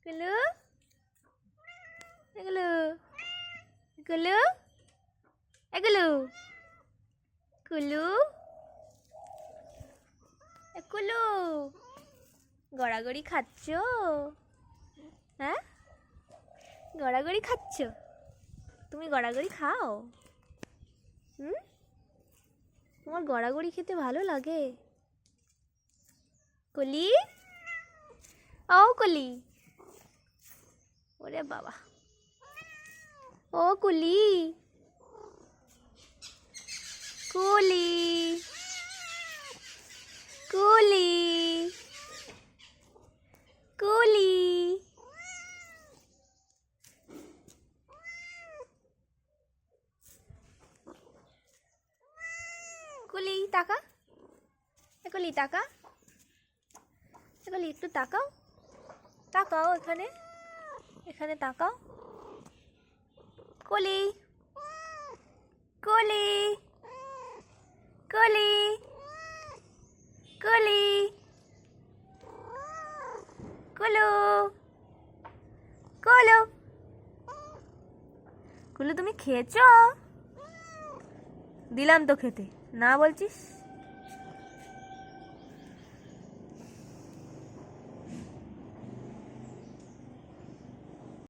কুলু এগুলো কুলু এগুলো কুলু কুলু গড়াগড়ি খাচ্ছ? হ্যাঁ, গড়াগড়ি খাচ্ছ? তুমি গড়াগড়ি খাও? তোমার গড়াগড়ি খেতে ভালো লাগে? কলি, ও কলি, ওরে বাবা, ও কুলি, কুলি, কুলি, কুলি, কুলি তাকা, কুলি তাকা, কুলি একটু তাকাও, তাকাও এখানে, এখানে তাকাও। কুলি, কুলি, কুলি, কুলি, কুলু, কুলু, কুলু তুমি খেয়েছো? দিলাম তো খেতে, না বলছিস?